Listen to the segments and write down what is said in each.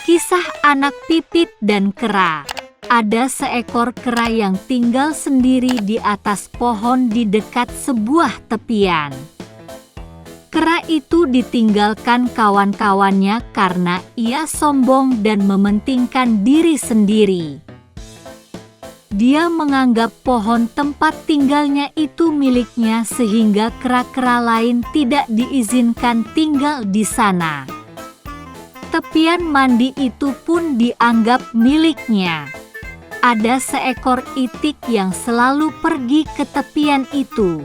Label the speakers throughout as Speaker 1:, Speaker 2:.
Speaker 1: Kisah anak pipit dan kera. Ada seekor kera yang tinggal sendiri di atas pohon di dekat sebuah tepian. Kera itu ditinggalkan kawan-kawannya karena ia sombong dan mementingkan diri sendiri. Dia menganggap pohon tempat tinggalnya itu miliknya sehingga kera-kera lain tidak diizinkan tinggal di sana. Tepian mandi itu pun dianggap miliknya. Ada seekor itik yang selalu pergi ke tepian itu.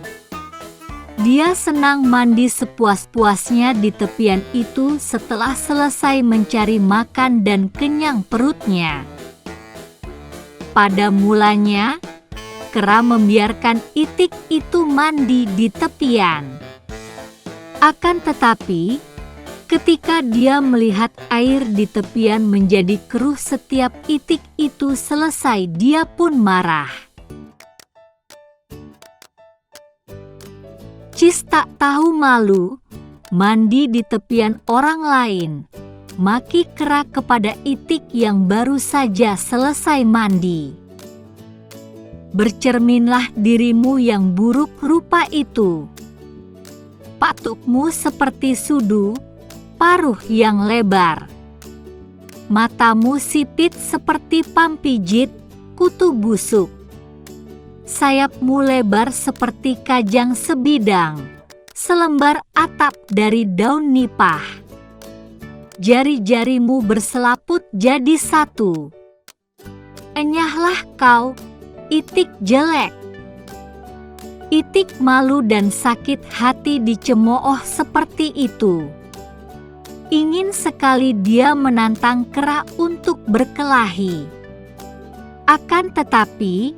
Speaker 1: Dia senang mandi sepuas-puasnya di tepian itu setelah selesai mencari makan dan kenyang perutnya. Pada mulanya, kera membiarkan itik itu mandi di tepian. Akan tetapi, ketika dia melihat air di tepian menjadi keruh setiap itik itu selesai, dia pun marah. Cis tak tahu malu, mandi di tepian orang lain, maki kera kepada itik yang baru saja selesai mandi. Bercerminlah dirimu yang buruk rupa itu. Patukmu seperti sudu, paruh yang lebar. Matamu sipit seperti pampijit, kutu busuk. Sayapmu lebar seperti kajang sebidang, selembar atap dari daun nipah. Jari-jarimu berselaput jadi satu. Enyahlah kau, itik jelek. Itik malu dan sakit hati dicemooh seperti itu. Ingin sekali dia menantang kera untuk berkelahi. Akan tetapi,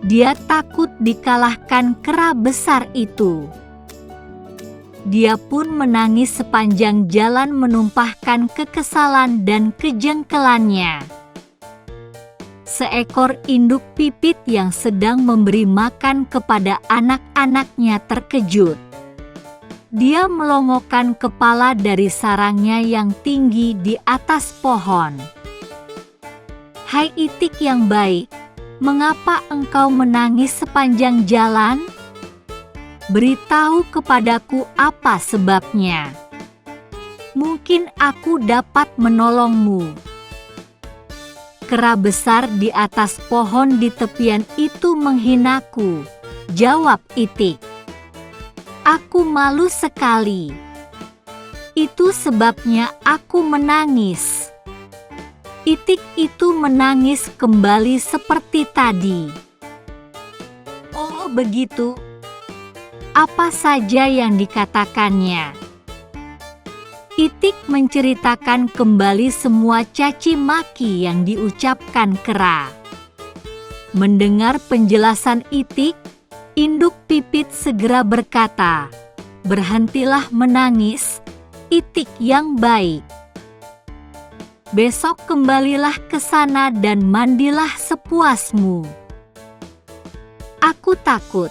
Speaker 1: dia takut dikalahkan kera besar itu. Dia pun menangis sepanjang jalan menumpahkan kekesalan dan kejengkelannya. Seekor induk pipit yang sedang memberi makan kepada anak-anaknya terkejut. Dia melongokkan kepala dari sarangnya yang tinggi di atas pohon. Hai itik yang baik, mengapa engkau menangis sepanjang jalan? Beritahu kepadaku apa sebabnya. Mungkin aku dapat menolongmu. Kera besar di atas pohon di tepian itu menghinaku, jawab itik. Aku malu sekali. Itu sebabnya aku menangis. Itik itu menangis kembali seperti tadi. Oh begitu. Apa saja yang dikatakannya? Itik menceritakan kembali semua caci maki yang diucapkan kera. Mendengar penjelasan itik, induk pipit segera berkata, "Berhentilah menangis, itik yang baik. Besok kembalilah ke sana dan mandilah sepuasmu." Aku takut.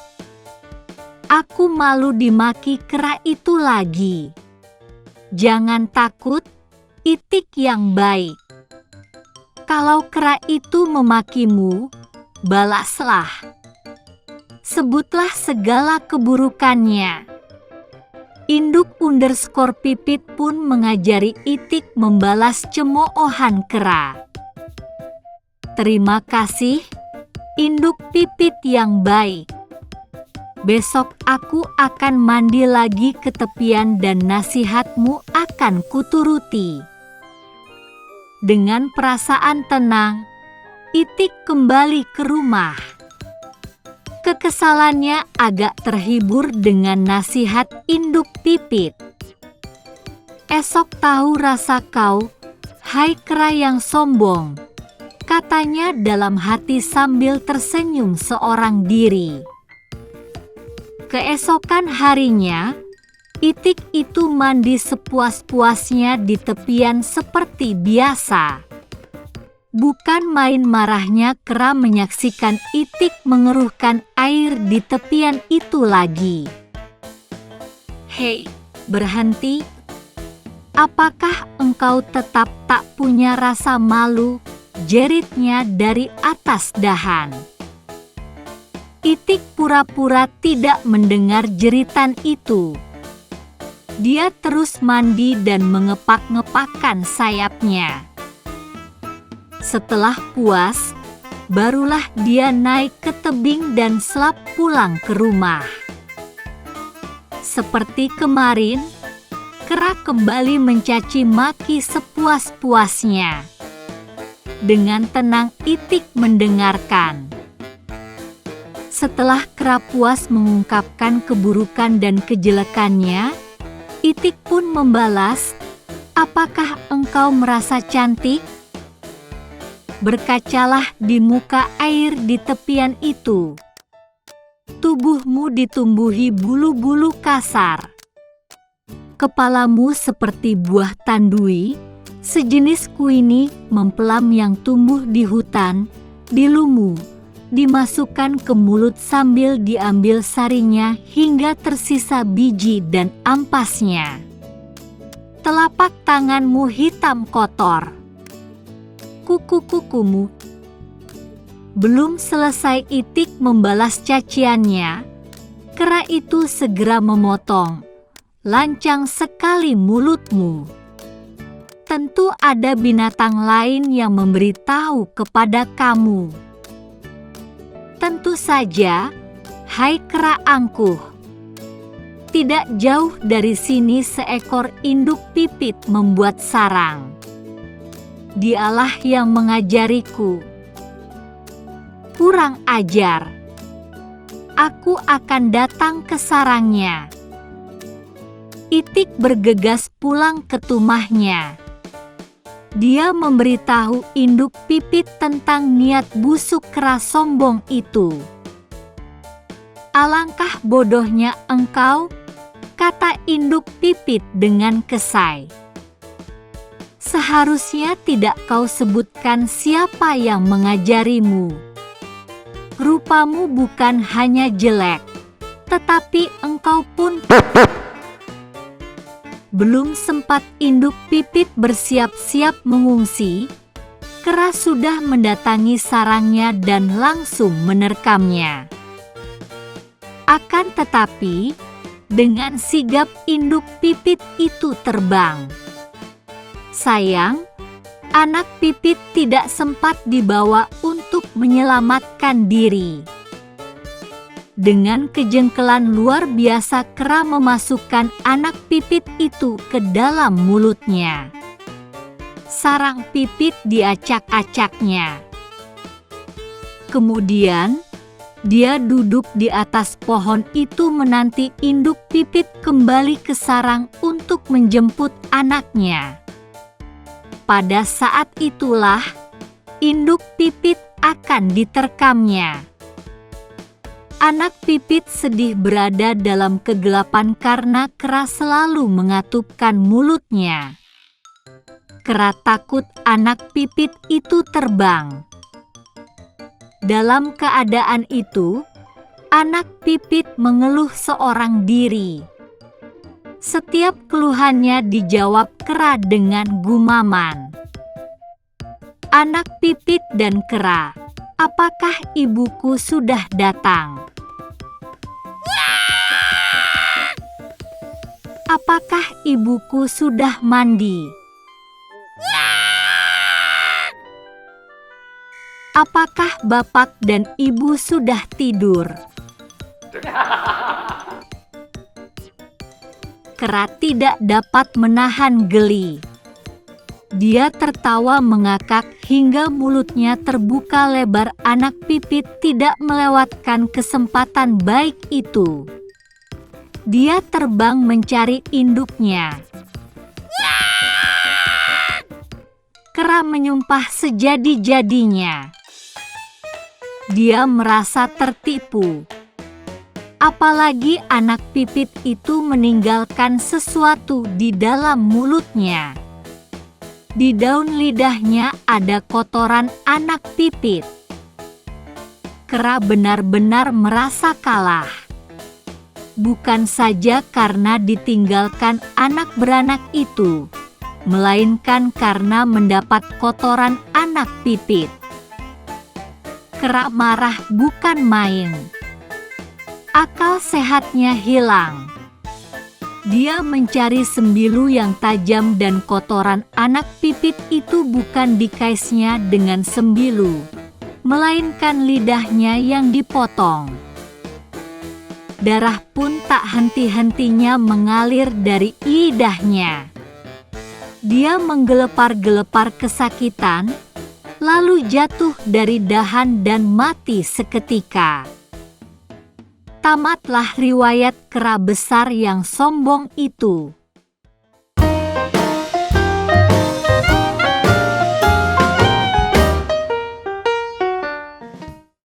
Speaker 1: Aku malu dimaki kera itu lagi. Jangan takut, itik yang baik. Kalau kera itu memakimu, balaslah. Sebutlah segala keburukannya. Induk_pipit pun mengajari itik membalas cemoohan kera. Terima kasih, induk pipit yang baik. Besok aku akan mandi lagi ke tepian dan nasihatmu akan kuturuti. Dengan perasaan tenang, itik kembali ke rumah. Kekesalannya agak terhibur dengan nasihat induk pipit. Esok tahu rasa kau, hai kera yang sombong, katanya dalam hati sambil tersenyum seorang diri. Keesokan harinya, itik itu mandi sepuas-puasnya di tepian seperti biasa. Bukan main marahnya kera menyaksikan itik mengeruhkan air di tepian itu lagi. Hei, berhenti. Apakah engkau tetap tak punya rasa malu? Jeritnya dari atas dahan. Itik pura-pura tidak mendengar jeritan itu. Dia terus mandi dan mengepak-ngepakkan sayapnya. Setelah puas, barulah dia naik ke tebing dan selap pulang ke rumah. Seperti kemarin, kera kembali mencaci maki sepuas-puasnya. Dengan tenang Itik mendengarkan. Setelah kera puas mengungkapkan keburukan dan kejelekannya, Itik pun membalas, "Apakah engkau merasa cantik? Berkacalah di muka air di tepian itu. Tubuhmu ditumbuhi bulu-bulu kasar. Kepalamu seperti buah tandui, sejenis kuini mempelam yang tumbuh di hutan, dilumu, dimasukkan ke mulut sambil diambil sarinya hingga tersisa biji dan ampasnya. Telapak tanganmu hitam kotor. Kuku-kukumu." Belum selesai Itik membalas caciannya, kera itu segera memotong, "Lancang sekali mulutmu. Tentu ada binatang lain yang memberitahu kepada kamu." "Tentu saja, hai kera angkuh. Tidak jauh dari sini seekor induk pipit membuat sarang. Dialah yang mengajariku. Kurang ajar. Aku akan datang ke sarangnya." Itik bergegas pulang ke rumahnya. Dia memberitahu induk pipit tentang niat busuk kera sombong itu. "Alangkah bodohnya engkau," kata induk pipit dengan kesal. "Seharusnya tidak kau sebutkan siapa yang mengajarimu. Rupamu bukan hanya jelek, tetapi engkau pun..." Belum sempat induk pipit bersiap-siap mengungsi, kera sudah mendatangi sarangnya dan langsung menerkamnya. Akan tetapi, dengan sigap induk pipit itu terbang. Sayang, anak pipit tidak sempat dibawa untuk menyelamatkan diri. Dengan kejengkelan luar biasa kera memasukkan anak pipit itu ke dalam mulutnya. Sarang pipit diacak-acaknya. Kemudian, dia duduk di atas pohon itu menanti induk pipit kembali ke sarang untuk menjemput anaknya. Pada saat itulah, induk pipit akan diterkamnya. Anak pipit sedih berada dalam kegelapan karena kera selalu mengatupkan mulutnya. Kera takut anak pipit itu terbang. Dalam keadaan itu, anak pipit mengeluh seorang diri. Setiap keluhannya dijawab kera dengan gumaman. "Anak pipit dan kera, apakah ibuku sudah datang? Apakah ibuku sudah mandi? Apakah bapak dan ibu sudah tidur?" Kera tidak dapat menahan geli. Dia tertawa mengakak hingga mulutnya terbuka lebar. Anak pipit tidak melewatkan kesempatan baik itu. Dia terbang mencari induknya. Kera menyumpah sejadi-jadinya. Dia merasa tertipu. Apalagi anak pipit itu meninggalkan sesuatu di dalam mulutnya. Di daun lidahnya ada kotoran anak pipit. Kera benar-benar merasa kalah. Bukan saja karena ditinggalkan anak beranak itu, melainkan karena mendapat kotoran anak Pipit. Kera marah bukan main. Akal sehatnya hilang. Dia mencari sembilu yang tajam dan kotoran anak Pipit itu bukan dikaisnya dengan sembilu, melainkan lidahnya yang dipotong. Darah pun tak henti-hentinya mengalir dari lidahnya. Dia menggelepar-gelepar kesakitan, lalu jatuh dari dahan dan mati seketika. Tamatlah riwayat kera besar yang sombong itu.